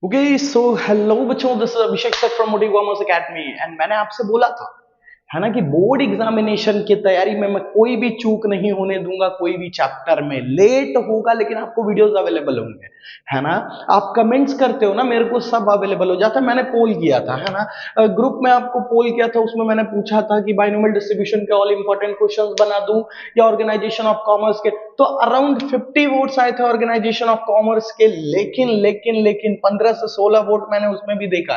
Okay so hello बच्चों, this is Abhishek sir from motive commerce academy and मैंने आपसे बोला था है ना कि बोर्ड एग्जामिनेशन की तैयारी में मैं कोई भी चूक नहीं होने दूंगा। कोई भी चैप्टर में लेट होगा लेकिन आपको वीडियोस अवेलेबल होंगे, है ना। आप कमेंट्स करते हो ना, मेरे को सब अवेलेबल हो जाता है। मैंने पोल किया था, है ना, ग्रुप में आपको पोल किया था। उसमें मैंने पूछा था कि बाइनोमियल डिस्ट्रीब्यूशन के ऑल इंपॉर्टेंट क्वेश्चंस बना दूं या ऑर्गेनाइजेशन ऑफ कॉमर्स के। तो अराउंड 50 वोट्स आए थे ऑर्गेनाइजेशन ऑफ कॉमर्स के, लेकिन 15 से 16 वोट मैंने उसमें भी देखा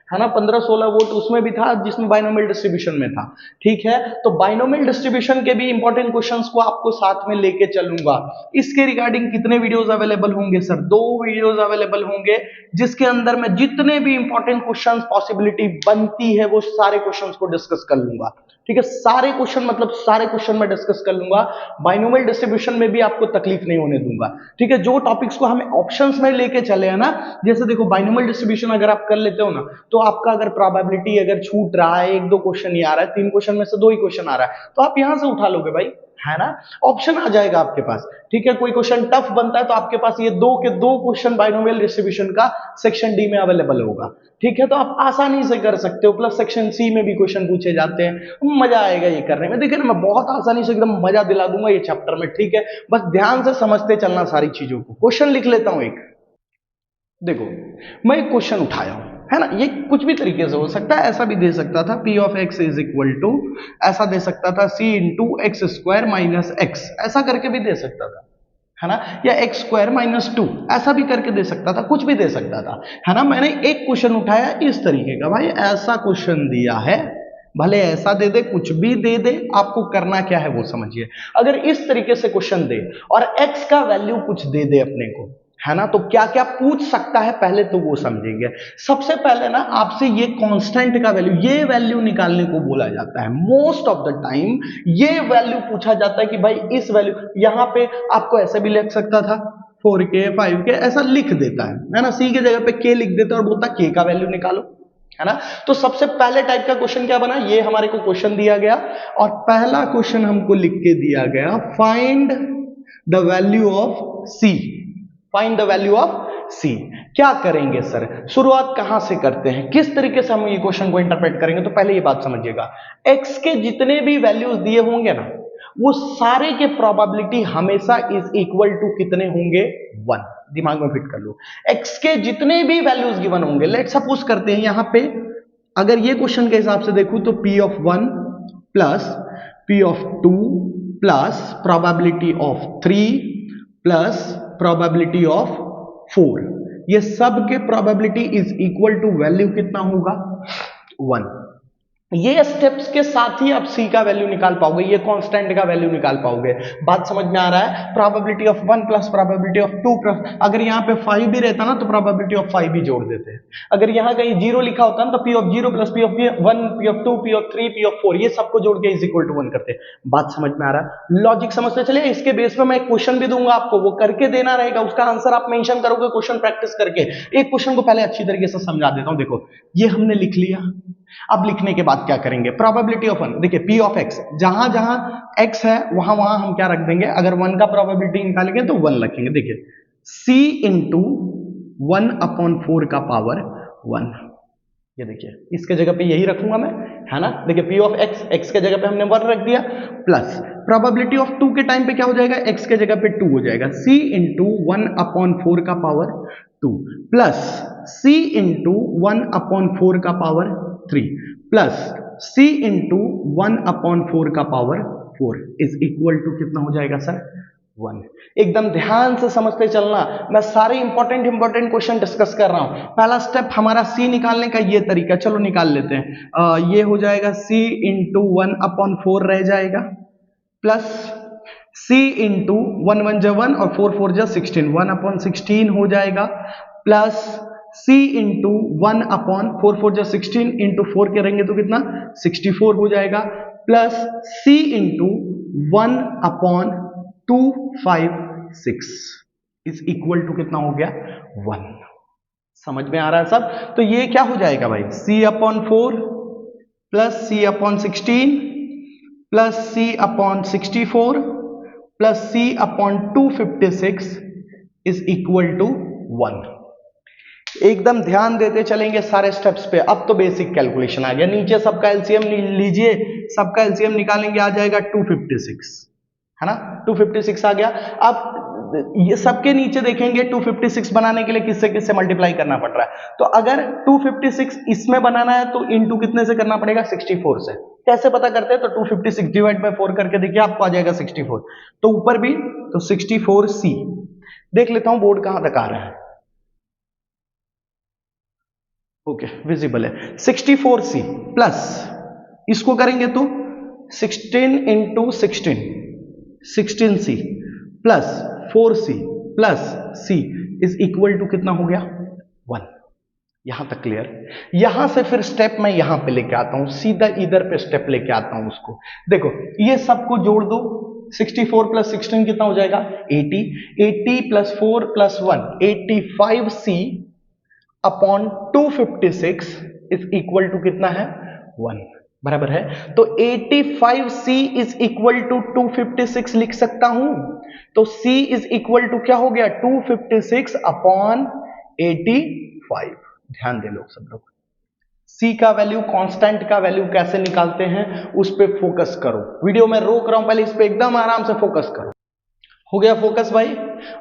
है ना। 15-16 वोट उसमें भी था जिसमें बाइनोमियल डिस्ट्रीब्यूशन में था। ठीक है, तो बाइनोमियल डिस्ट्रीब्यूशन के भी इंपॉर्टेंट क्वेश्चंस को आपको साथ में लेके चलूंगा। इसके रिगार्डिंग कितने वीडियोस अवेलेबल होंगे सर? 2 वीडियोस अवेलेबल होंगे जिसके अंदर मैं जितने भी इंपॉर्टेंट क्वेश्चंस पॉसिबिलिटी बनती है वो सारे क्वेश्चंस को डिस्कस कर लूंगा। ठीक है, सारे क्वेश्चन मतलब सारे क्वेश्चन मैं डिस्कस कर लूंगा। बाइनोमियल डिस्ट्रीब्यूशन में भी आपको तकलीफ नहीं होने दूंगा। ठीक है, जो टॉपिक्स को हमें ऑप्शंस में लेके चले हैं ना, जैसे देखो बाइनोमियल डिस्ट्रीब्यूशन अगर आप कर लेते हो ना, तो आपका अगर प्रोबेबिलिटी अगर छूट रहा है, 1-2 क्वेश्चन ही आ रहा है, 3 क्वेश्चन में से 2 ही क्वेश्चन आ रहा है, तो आप यहां से उठा लोगे भाई, है ना। ऑप्शन आ जाएगा आपके पास। ठीक है, कोई क्वेश्चन टफ बनता है तो आपके पास ये 2 के 2 क्वेश्चन बाइनोमियल डिस्ट्रीब्यूशन का सेक्शन डी में अवेलेबल होगा। ठीक है, तो आप आसानी से कर सकते हो। प्लस सेक्शन सी में भी क्वेश्चन पूछे जाते हैं, मजा आएगा ये करने में। देखिए ना, मैं बहुत आसानी से एकदम मजा दिला दूंगा ये चैप्टर में। ठीक है, बस ध्यान से समझते चलना सारी चीजों को। क्वेश्चन लिख लेता हूं एक। देखो, मैं एक क्वेश्चन उठाया हूं, है ना। ये कुछ भी तरीके से हो सकता है, ऐसा भी दे सकता था P of X is equal to, ऐसा दे सकता था C into X square minus X, ऐसा करके भी दे सकता था, है ना। या एक्स स्क्वायर माइनस 2 ऐसा भी करके दे सकता था, कुछ भी दे सकता था, है ना। मैंने एक क्वेश्चन उठाया इस तरीके का, भाई ऐसा क्वेश्चन दिया है, भले ऐसा दे दे कुछ भी दे दे, आपको करना क्या है वो समझिए। अगर इस तरीके से क्वेश्चन दे और एक्स का वैल्यू कुछ दे दे अपने को, है ना, तो क्या क्या पूछ सकता है पहले तो वो समझेंगे। सबसे पहले ना आपसे ये कांस्टेंट का वैल्यू, ये वैल्यू निकालने को बोला जाता है। मोस्ट ऑफ द टाइम ये वैल्यू पूछा जाता है कि भाई इस वैल्यू, यहां पे आपको ऐसे भी लिख सकता था 4k 5k ऐसा लिख देता है ना। सी की जगह पे के लिख देता है और बोलता के का वैल्यू निकालो, है ना। तो सबसे पहले टाइप का क्वेश्चन क्या बना, ये हमारे को क्वेश्चन दिया गया और पहला क्वेश्चन हमको लिख के दिया गया, find the value of C. Find the value of C. क्या करेंगे सर, शुरुआत कहां से करते हैं, किस तरीके से हम ये क्वेश्चन को इंटरप्रेट करेंगे? तो पहले ये बात समझिएगा, एक्स के जितने भी वैल्यूज दिए होंगे ना, वो सारे के प्रोबेबिलिटी हमेशा इज इक्वल टू कितने होंगे? 1। दिमाग में फिट कर लो, एक्स के जितने भी वैल्यूज गिवन होंगे, लेट सपोज करते हैं यहां पे, अगर ये क्वेश्चन के हिसाब से देखूं तो p of 1 plus p of 2 plus probability of 3 plus probability of 4, ये सब के probability is equal to value कितना होगा? 1। ये स्टेप्स के साथ ही आप सी का वैल्यू निकाल पाओगे, ये कांस्टेंट का वैल्यू निकाल पाओगे। बात समझ में आ रहा है? Probability of 1 plus probability of 2 plus, अगर यहाँ पे 5 भी रहता ना तो प्रोबेबिलिटी ऑफ 5 भी जोड़ देते हैं। अगर यहाँ कहीं 0 लिखा होता ना तो P of 0 plus P of 1, P of 2, P of 3, P of 4, ये सबको जोड़ के इज इक्वल टू 1 करते हैं। बात समझ में आ रहा है? लॉजिक समझते चले। इसके बेस पे मैं एक क्वेश्चन भी दूंगा आपको, वो करके देना रहेगा, उसका आंसर आप मेंशन करोगे क्वेश्चन प्रैक्टिस करके। एक क्वेश्चन को पहले अच्छी तरीके से समझा देता हूं। देखो, ये हमने लिख लिया, अब लिखने के बाद क्या करेंगे? प्रोबेबिलिटी ऑफ 1, देखिए p ऑफ x, जहां जहां x है वहां वहां हम क्या रख देंगे? अगर 1 का प्रोबेबिलिटी निकालेंगे तो 1 रखेंगे। देखिए c इंटू 1/4 का पावर 1, ये देखिए इसके जगह पे यही रखूंगा मैं, है ना। देखिए p ऑफ x, x के जगह पे हमने 1 रख दिया, प्लस प्रोबेबिलिटी ऑफ 2 के टाइम पे क्या हो जाएगा? x के जगह पे 2 हो जाएगा, c इंटू 1/4 का पावर 2 प्लस c इंटू 1/4 का पावर 3 प्लस c इंटू 1/4 का पावर 4 इज इक्वल टू कितना हो जाएगा सर? 1। एकदम ध्यान से समझते चलना, मैं सारे इंपॉर्टेंट क्वेश्चन डिस्कस कर रहा हूं। पहला स्टेप हमारा सी निकालने का ये तरीका, चलो निकाल लेते हैं। ये हो जाएगा c इंटू 1/4 रह जाएगा, प्लस c इंटू 1 1 जा 1 और 4 4 जा 16, 1/16 हो जाएगा, प्लस c इंटू 1/4 4 जा 16 इंटू 4 करेंगे तो कितना? 64 हो जाएगा, plus c into 1/256 is equal to कितना हो गया? 1। समझ में आ रहा है सब? तो ये क्या हो जाएगा भाई? c/4 plus c/16 plus c/64 plus c/256 is equal to 1। एकदम ध्यान देते चलेंगे सारे स्टेप्स पे। अब तो बेसिक कैलकुलेशन आ गया। नीचे सबका एलसीएम लीजिए, सबका एलसीएम निकालेंगे, आ जाएगा 256, है ना, 256 आ गया। अब ये सबके नीचे देखेंगे 256 बनाने के लिए किससे किससे मल्टीप्लाई करना पड़ रहा है। तो अगर 256 इसमें बनाना है तो इनटू कितने से करना पड़ेगा, 64 से। कैसे पता करते हैं, तो 256 डिवाइड बाय 4 करके देखिए, आपको आ जाएगा 64। तो ऊपर भी तो 64C। देख लेता हूं बोर्ड कहां तक आ रहा है। ओके, विजिबल है। 64C प्लस इसको करेंगे तो 16 into 16C plus 4C plus C is equal to कितना हो गया, 1। यहां तक क्लियर। यहां से फिर स्टेप मैं यहां पे लेके आता हूं, सीधा इधर पे स्टेप लेके आता हूं उसको। देखो ये सबको जोड़ दो, 64 प्लस 16 कितना हो जाएगा, 80। 80 plus 4 plus 1 85C upon 256 is equal to कितना है, 1, बराबर है। तो 85C इज इक्वल टू 256 लिख सकता हूं। तो C इज इक्वल टू क्या हो गया, 256 अपॉन 85। ध्यान दे लोग, सब लोग C का वैल्यू, कांस्टेंट का वैल्यू कैसे निकालते हैं उस पे फोकस करो। वीडियो में रोक रहा हूं, पहले इस पे एकदम आराम से फोकस करो। हो गया फोकस भाई?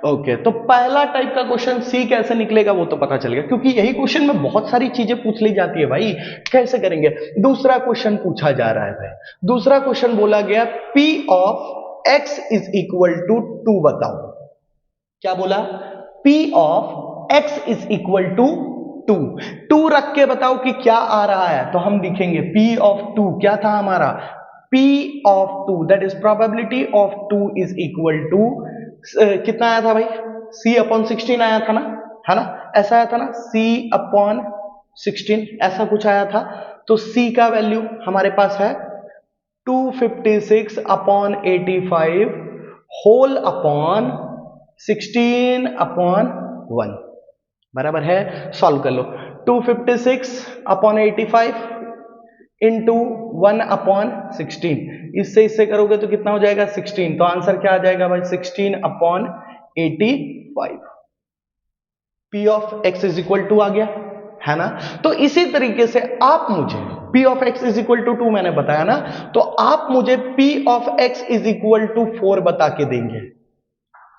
ओके, तो पहला टाइप का क्वेश्चन C कैसे निकलेगा वो तो पता चल गया, क्योंकि यही क्वेश्चन में बहुत सारी चीजें पूछ ली जाती है भाई। कैसे करेंगे? दूसरा क्वेश्चन पूछा जा रहा है भाई। दूसरा क्वेश्चन बोला गया P of X is equal to 2 बताओ। क्या बोला? P of X is equal to 2 रख के बताओ कि क्या आ रहा है। तो हम लिखेंगे P ऑफ 2 क्या था हमारा, P of 2 that is probability of 2 is equal to कितना आया था भाई, C अपॉन 16 आया था ना, है ना, ऐसा आया था ना, C अपॉन 16 ऐसा कुछ आया था। तो C का वैल्यू हमारे पास है 256 अपॉन 85 होल अपॉन 16 अपॉन 1, बराबर है। सॉल्व कर लो, 256 अपॉन 85 इंटू 1 अपॉन 16, इससे करोगे तो कितना हो जाएगा, 16। तो आंसर क्या आ जाएगा भाई, 16 upon 85। P of x is equal to आ गया, है ना। तो इसी तरीके से आप मुझे P of x is equal to 2 मैंने बताया ना, तो आप मुझे P of x is equal to 4 बता के देंगे।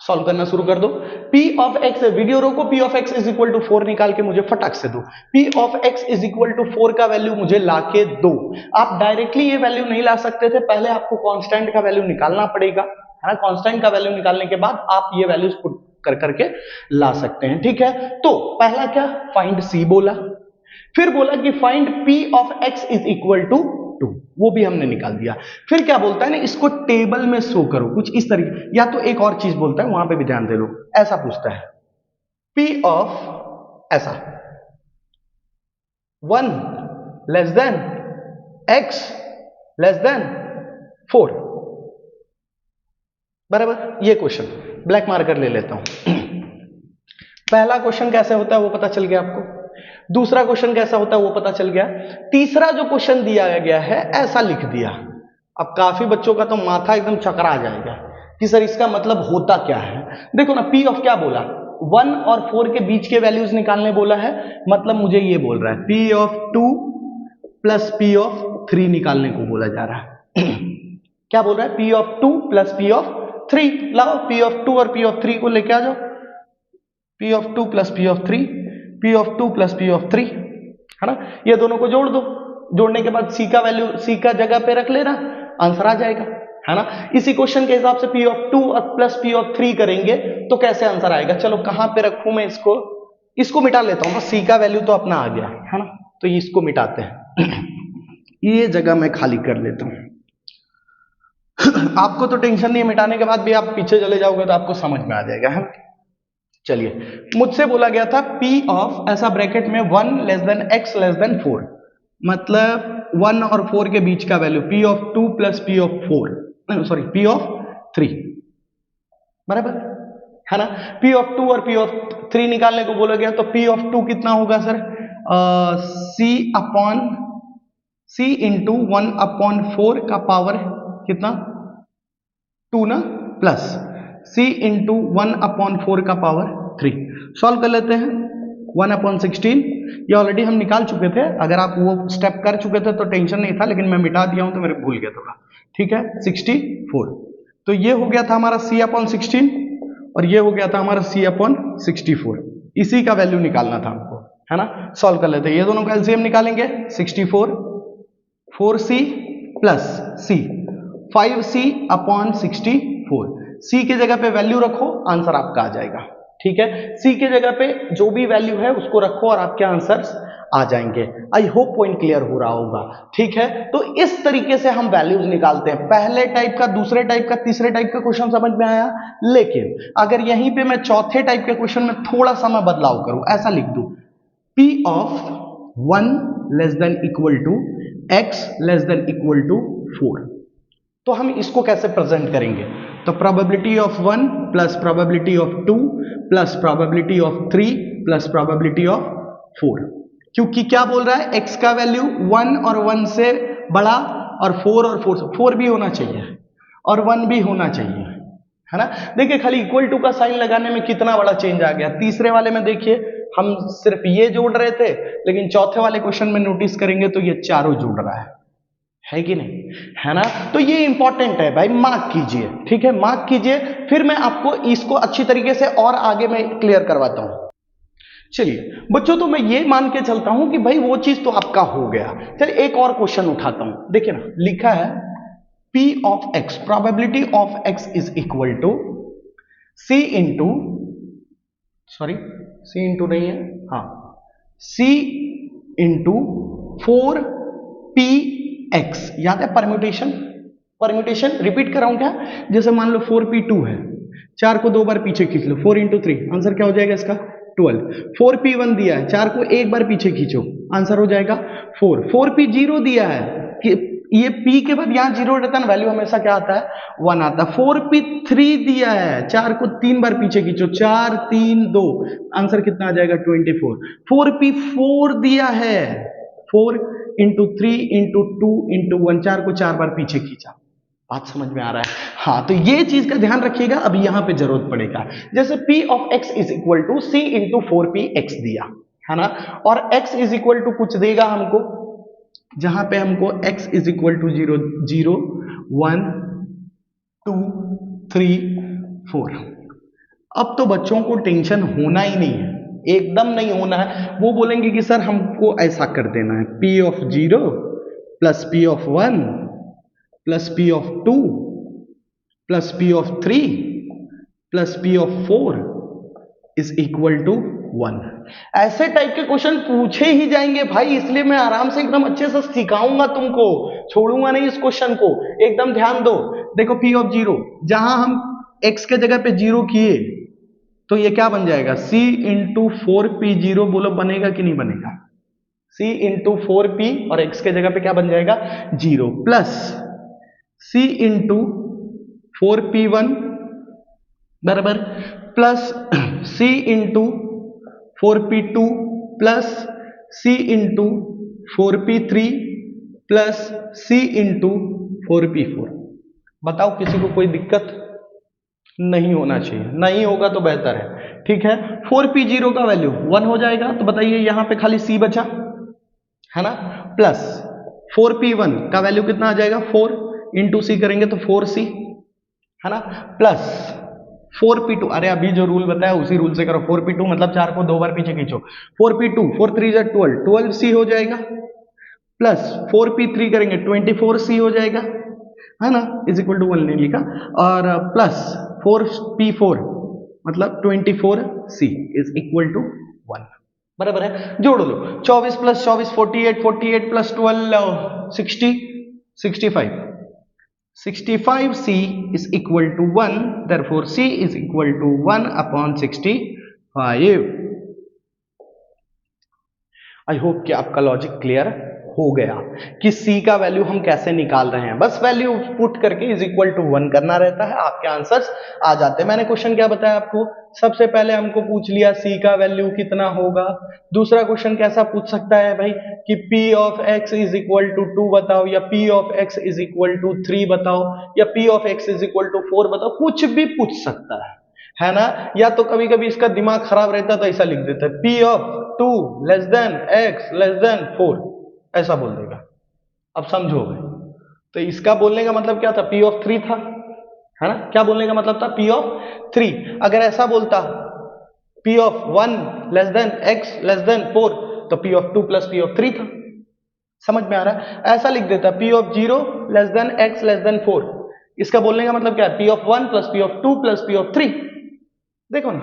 सॉल्व करना शुरू कर दो। P ऑफ x, वीडियो रोको, P of x is equal to 4 निकाल के मुझे फटाक से दो। P of x is equal to 4 का वैल्यू मुझे लाके दो। आप डायरेक्टली ये वैल्यू नहीं ला सकते थे, पहले आपको कांस्टेंट का वैल्यू निकालना पड़ेगा, है ना। कांस्टेंट का वैल्यू निकालने के बाद आप ये वैल्यूज पुट कर करके ला सकते हैं, ठीक है। तो पहला क्या, फाइंड C बोला, फिर बोला कि find P of x is equal to 2, वो भी हमने निकाल दिया। फिर क्या बोलता है ना, इसको टेबल में शो करो, कुछ इस तरीके, या तो एक और चीज बोलता है, वहां पे भी ध्यान दे लो। ऐसा पूछता है P ऑफ ऐसा 1 less than x less than 4, बराबर। ये क्वेश्चन ब्लैक मार्कर ले लेता हूं। पहला क्वेश्चन कैसे होता है वो पता चल गया आपको, दूसरा क्वेश्चन कैसा होता है वो पता चल गया, तीसरा जो क्वेश्चन दिया गया है ऐसा लिख दिया। अब काफी बच्चों का तो माथा एकदम चकरा जाएगा कि सर इसका मतलब होता क्या है। देखो ना, P ऑफ क्या बोला, 1 और 4 के बीच के वैल्यूज निकालने बोला है, मतलब मुझे ये बोल रहा है P of 2 plus P of 3 निकालने को बोला जा रहा है। क्या बोल रहा है, P of 2 plus P of 3। लाओ P ऑफ 2 और P ऑफ 3 को लेके आ जाओ, P of 2 plus P of 3, P of 2 plus P of 3, है ना। ये दोनों को जोड़ दो, जोड़ने के बाद C का वैल्यू C का जगह पे रख लेना, आंसर आ जाएगा, है ना। इसी क्वेश्चन के हिसाब से P ऑफ 2 और प्लस P ऑफ 3 करेंगे तो कैसे आंसर आएगा। चलो कहां पे रखूं मैं इसको मिटा लेता हूं, C का वैल्यू तो अपना आ गया, है ना, तो इसको मिटाते हैं। ये जगह मैं खाली कर लेता हूं। आपको तो टेंशन नहीं है, मिटाने के बाद भी आप पीछे चले जाओगे तो आपको समझ में आ जाएगा, है। चलिए, मुझसे बोला गया था P ऑफ ऐसा ब्रैकेट में 1 less than x less than 4, मतलब 1 और 4 के बीच का value P of 2 plus P of 4, sorry P of 3, बराबर, है ना। P ऑफ 2 और P ऑफ 3 निकालने को बोला गया, तो P ऑफ 2 कितना होगा सर, C इंटू 1 अपॉन 4 का पावर कितना, 2 ना, प्लस C इंटू 1 अपॉन 4 का पावर 3। सॉल्व कर लेते हैं। 1/16, ये ऑलरेडी हम निकाल चुके थे, अगर आप वो स्टेप कर चुके थे तो टेंशन नहीं था, लेकिन मैं मिटा दिया हूं तो मेरे भूल गया थोड़ा, ठीक है। 64, तो ये हो गया था हमारा C/16 और ये हो गया था हमारा C/64, इसी का वैल्यू निकालना था हमको, है ना। सॉल्व कर लेते हैं, ये दोनों का एलसीएम निकालेंगे। 64 4C plus C 5C/64, C की जगह पे वैल्यू रखो, आंसर आपका आ जाएगा, ठीक है। C की जगह पे जो भी वैल्यू है उसको रखो और आपके आंसर्स आ जाएंगे। आई होप पॉइंट क्लियर हो रहा होगा, ठीक है। तो इस तरीके से हम वैल्यूज निकालते हैं, पहले टाइप का, दूसरे टाइप का, तीसरे टाइप का क्वेश्चन समझ में आया। लेकिन अगर यहीं पे मैं चौथे टाइप के क्वेश्चन में थोड़ा सा मैं बदलाव करूं, ऐसा लिख दूं, P of 1 less than equal to x less than equal to 4, तो हम इसको कैसे प्रेजेंट करेंगे? तो probability of 1 plus probability of 2 plus probability of 3 plus probability of 4, क्योंकि क्या बोल रहा है, x का वैल्यू 1 और 1 से बड़ा और 4 और 4 से, 4 भी होना चाहिए और 1 भी होना चाहिए, है ना। देखिए खाली इक्वल टू का साइन लगाने में कितना बड़ा चेंज आ गया। तीसरे वाले में देखिए हम सिर्फ ये जोड़ रहे थे, लेकिन चौथे वाले क्वेश्चन में नोटिस करेंगे तो ये चारों जोड़ रहा है कि नहीं, है ना। तो ये इंपॉर्टेंट है भाई, मार्क कीजिए, ठीक है, मार्क कीजिए, फिर मैं आपको इसको अच्छी तरीके से और आगे मैं क्लियर करवाता हूं। चलिए बच्चों, तो मैं ये मान के चलता हूं कि भाई वो चीज तो आपका हो गया। चलिए एक और क्वेश्चन उठाता हूं, देखिए ना, लिखा है P of x, probability of x is equal to C into, sorry C into नहीं है, हाँ, C इंटू 4px, याद है परम्यूटेशन, परम्यूटेशन रिपीट कर रहा हूं क्या, जैसे मान लो 4p2 है, 4 को 2 बार पीछे खींच लो, 4 इंटू 3, आंसर क्या हो जाएगा इसका 12। 4p1 दिया है, 4 को एक बार पीछे खींचो, आंसर हो जाएगा 4। 4p0 दिया है कि ये p के बाद यहां 0 रहता है, वैल्यू हमेशा क्या आता है 1 आता है। 4p3 दिया है, 4 को 3 बार पीछे खींचो, 4 3 2, आंसर कितना आ जाएगा 24। 4p4 दिया है, 4 इंटू 3 इंटू 2 इंटू 1, 4 को 4 बार पीछे खींचा, बात समझ में आ रहा है। हाँ, तो ये चीज का ध्यान रखिएगा, अभी यहां पे जरूरत पड़ेगा। जैसे P of x is equal to C into 4px दिया है ना, और x इज इक्वल टू कुछ देगा हमको, जहां पे हमको x इज इक्वल टू 0 0 1 2 3 4। अब तो बच्चों को टेंशन होना ही नहीं है, एकदम नहीं होना है। वो बोलेंगे कि सर हमको ऐसा कर देना है, P of 0 plus P of 1 plus P of 2 plus P of 3 plus P of 4 is equal to 1। ऐसे टाइप के क्वेश्चन पूछे ही जाएंगे भाई, इसलिए मैं आराम से एकदम अच्छे से सिखाऊंगा तुमको, छोड़ूंगा नहीं इस क्वेश्चन को, एकदम ध्यान दो। देखो P of 0, जहां हम x के जगह पे 0 किए तो ये क्या बन जाएगा, C इंटू 4p0, बोलो बनेगा कि नहीं बनेगा, C इंटू 4p और x के जगह पे क्या बन जाएगा 0, प्लस C इंटू 4p1 बराबर plus C into 4p2 plus C into 4p3 plus C into 4p4। बताओ किसी को कोई दिक्कत नहीं होना चाहिए, नहीं होगा तो बेहतर है, ठीक है। 4p0 का वैल्यू 1 हो जाएगा, तो बताइए यहां पे खाली C बचा है ना, प्लस 4p1 का वैल्यू कितना आ जाएगा 4 इंटू C करेंगे तो 4C है ना, प्लस 4p2, अरे अभी जो रूल बताया उसी रूल से करो, 4p2 मतलब 4 को 2 बार पीछे खींचो, 4p2 4 3 12 12C हो जाएगा, प्लस 4p3 करेंगे 24C हो जाएगा, है ना, इज इक्वल टू 1 लिखा, और प्लस 4p4 मतलब 24C इज इक्वल टू 1, बराबर है। जोड़ लो, 24 plus 24 48, 48 plus 12 60 65, 65C is equal to 1, therefore C is equal to 1/65। I hope कि आपका लॉजिक क्लियर हो गया कि C का वैल्यू हम कैसे निकाल रहे हैं, बस वैल्यू पुट करके इज इक्वल टू 1 करना रहता है, आपके आंसर्स आ जाते हैं। मैंने क्वेश्चन क्या बताया आपको, सबसे पहले हमको पूछ लिया C का वैल्यू कितना होगा। दूसरा क्वेश्चन कैसा पूछ सकता है भाई कि P of x is equal to 2 बताओ, या P of x is equal to 3 बताओ, या P of x is equal to 4 बताओ, कुछ भी पूछ सकता है ना। या तो कभी कभी इसका दिमाग खराब रहता है तो ऐसा लिख देता है P of 2 less than x less than 4 ऐसा बोल देगा। अब समझोगे तो इसका बोलने का मतलब क्या था, p ऑफ 3 था, है ना। क्या बोलने का मतलब था, p ऑफ 3। अगर ऐसा बोलता p of 1 less than x less than 4 तो p of 2 plus p of 3 था। समझ में आ रहा है। ऐसा लिख देता p of 0 less than x less than 4, इसका बोलने का मतलब क्या है, p of 1 plus p of 2 plus p of 3। देखो ना,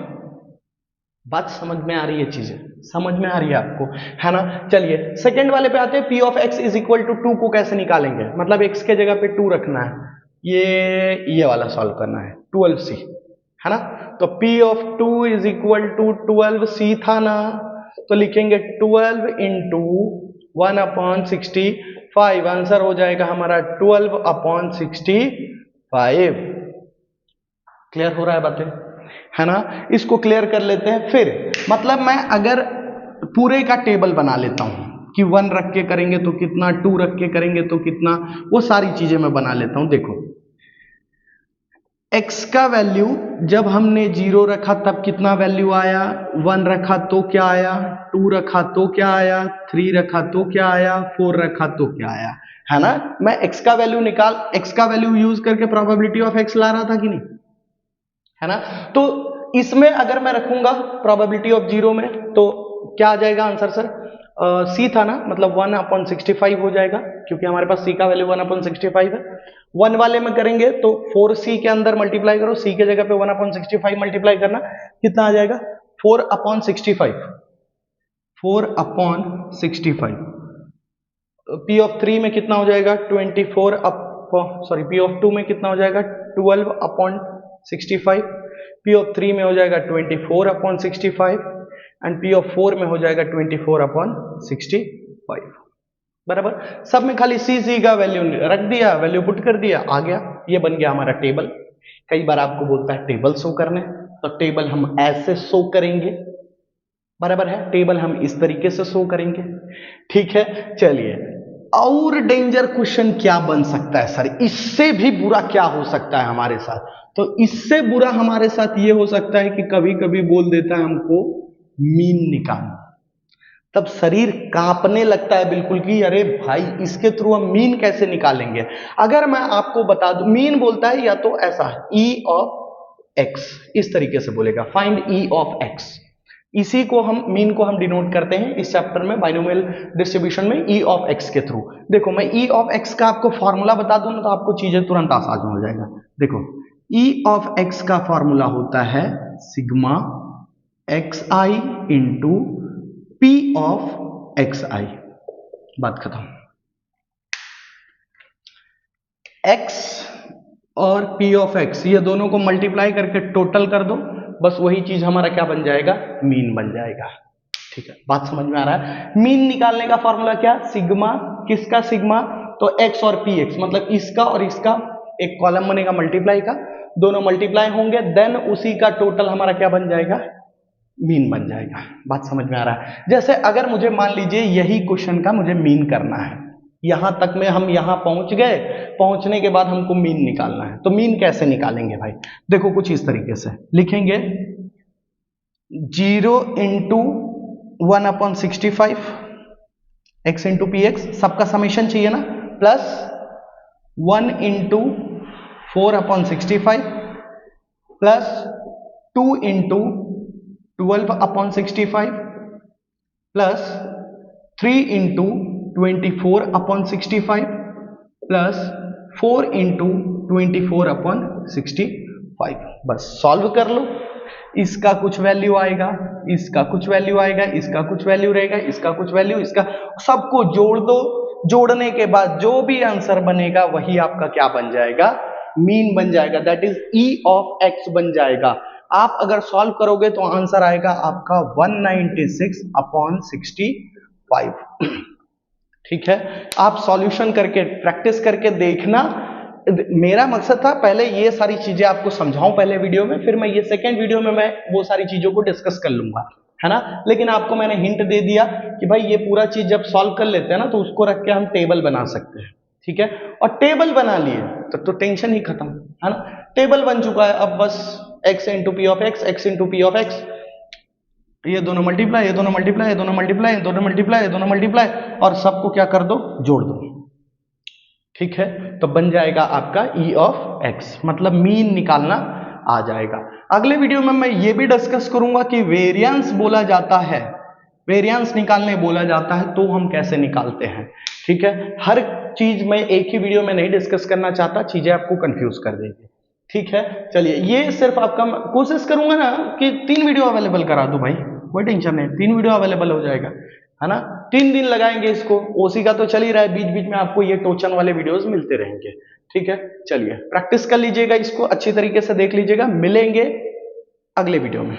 बात समझ में आ रही है, चीजें समझ में आ रही है आपको, है ना। चलिए सेकंड वाले पे आते हैं। p of x is equal to 2 को कैसे निकालेंगे, मतलब x के जगह पे 2 रखना है, ये वाला सॉल्व करना है, 12c, है ना। तो p of 2 is equal to 12c था ना, तो लिखेंगे 12 इंटू 1/65, आंसर हो जाएगा हमारा 12/65। क्लियर हो रहा है बातें, है ना। इसको क्लियर कर लेते हैं। फिर मतलब मैं अगर पूरे का टेबल बना लेता हूं कि 1 रख के करेंगे तो कितना, 2 रख के करेंगे तो कितना, वो सारी चीजें मैं बना लेता हूं। देखो x का वैल्यू जब हमने 0 रखा तब कितना वैल्यू आया, 1 रखा तो क्या आया, 2 रखा तो क्या आया, 3 रखा तो क्या आया, 4 रखा तो क्या आया, है ना। मैं x का वैल्यू यूज करके प्रोबेबिलिटी ऑफ x ला रहा था कि नहीं, है ना। तो इसमें अगर मैं रखूंगा प्रोबेबिलिटी ऑफ 0 में तो क्या आ जाएगा आंसर सर, c था ना, मतलब 1/65 हो जाएगा, क्योंकि हमारे पास c का वैल्यू 1/65 है। 1 वाले में करेंगे तो 4c के अंदर मल्टीप्लाई करो, c के जगह पे 1/65 मल्टीप्लाई करना, कितना आ जाएगा 4/65। 4/65 p ऑफ 3 में कितना हो जाएगा, p ऑफ 2 में कितना हो जाएगा 12/65, p ऑफ 3 में हो जाएगा 24/65 एंड p ऑफ 4 में हो जाएगा 24/65। बराबर। सब में खाली c का वैल्यू रख दिया, वैल्यू पुट कर दिया, आ गया, ये बन गया हमारा टेबल। कई बार आपको बोलता है टेबल शो करने, तो टेबल हम ऐसे शो करेंगे, बराबर है, टेबल हम इस तरीके से शो करेंगे, ठीक है। चलिए और डेंजर क्वेश्चन क्या बन सकता है सर, इससे भी बुरा क्या हो सकता है हमारे साथ, तो इससे बुरा हमारे साथ ये हो सकता है कि कभी कभी बोल देता है हमको मीन निकालना, तब शरीर कांपने लगता है बिल्कुल कि अरे भाई इसके थ्रू हम मीन कैसे निकालेंगे। अगर मैं आपको बता दूं, मीन बोलता है या तो ऐसा e ऑफ x, इस तरीके से बोलेगा, फाइंड e ऑफ x, इसी को हम मीन को हम डिनोट करते हैं इस चैप्टर में बाइनोमियल डिस्ट्रीब्यूशन में e ऑफ x के थ्रू। देखो मैं e ऑफ x का आपको फॉर्मूला बता दूं ना तो आपको चीजें तुरंत आसान हो जाएगा। देखो e ऑफ x का फॉर्मूला होता है sigma xi into p of xi, बात खत्म। x और p ऑफ x ये दोनों को मल्टीप्लाई करके टोटल कर दो, बस वही चीज हमारा क्या बन जाएगा, मीन बन जाएगा, ठीक है। बात समझ में आ रहा है। मीन निकालने का फॉर्मूला क्या, सिग्मा, किसका सिग्मा, तो x और px, मतलब इसका और इसका एक कॉलम बनेगा मल्टीप्लाई का, दोनों मल्टीप्लाई होंगे, देन उसी का टोटल हमारा क्या बन जाएगा, मीन बन जाएगा। बात समझ में आ रहा है। जैसे अगर मुझे मान लीजिए यही क्वेश्चन का मुझे मीन करना है, यहां तक में हम यहां पहुंच गए, पहुंचने के बाद हमको मीन निकालना है, तो मीन कैसे निकालेंगे भाई, देखो कुछ इस तरीके से लिखेंगे 0 into 1/65 x into P x, सबका समेशन चाहिए ना, plus 1 into 4/65 plus 2 into 12/65 plus 3 into 24/65 plus 4 into 24/65। बस सॉल्व कर लो, इसका कुछ वैल्यू आएगा, इसका कुछ वैल्यू आएगा, इसका कुछ वैल्यू रहेगा, इसका कुछ वैल्यू, इसका, सबको जोड़ दो, जोड़ने के बाद जो भी आंसर बनेगा वही आपका क्या बन जाएगा, मीन बन जाएगा, that is e of x बन जाएगा। आप अगर सॉल्व करोगे तो आंसर आएगा आपका 196/65। ठीक है, आप सॉल्यूशन करके प्रैक्टिस करके देखना। मेरा मकसद था पहले ये सारी चीजें आपको समझाऊं पहले वीडियो में, फिर मैं ये सेकंड वीडियो में मैं वो सारी चीजों को डिस्कस कर लूंगा, है ना। लेकिन आपको मैंने हिंट दे दिया कि भाई ये पूरा चीज जब सॉल्व कर लेते हैं ना तो उसको रख के हम टेबल बना सकते हैं, ठीक है। और टेबल बना लिए तो टेंशन ही खत्म, है ना। टेबल बन चुका है, अब बस x into P of x, x into P of x, ये दोनों मल्टीप्लाई, ये दोनों मल्टीप्लाई, ये दोनों मल्टीप्लाई, ये दोनों मल्टीप्लाई, ये दोनों मल्टीप्लाई, और सबको क्या कर दो, जोड़ दो। ठीक है, तो बन जाएगा आपका ई ऑफ एक्स, मतलब मीन निकालना आ जाएगा। अगले वीडियो में मैं ये भी डिस्कस करूंगा कि वेरिएंस बोला जाता है, वेरिएंस निकालने बोला जाता है तो हम कैसे निकालते हैं। ठीक है, हर चीज मैं एक ही वीडियो में नहीं डिस्कस करना चाहता, चीजें आपको कंफ्यूज कर देगी। ठीक है, चलिए ये सिर्फ आपका कोशिश करूंगा ना कि 3 वीडियो अवेलेबल करा दूं भाई, कोई टेंशन नहीं, 3 वीडियो अवेलेबल हो जाएगा, है ना। 3 दिन लगाएंगे इसको, ओसी का तो चल ही रहा है, बीच बीच में आपको ये टोचन वाले वीडियोस मिलते रहेंगे। ठीक है, चलिए प्रैक्टिस कर लीजिएगा, इसको अच्छी तरीके से देख लीजिएगा, मिलेंगे अगले वीडियो में।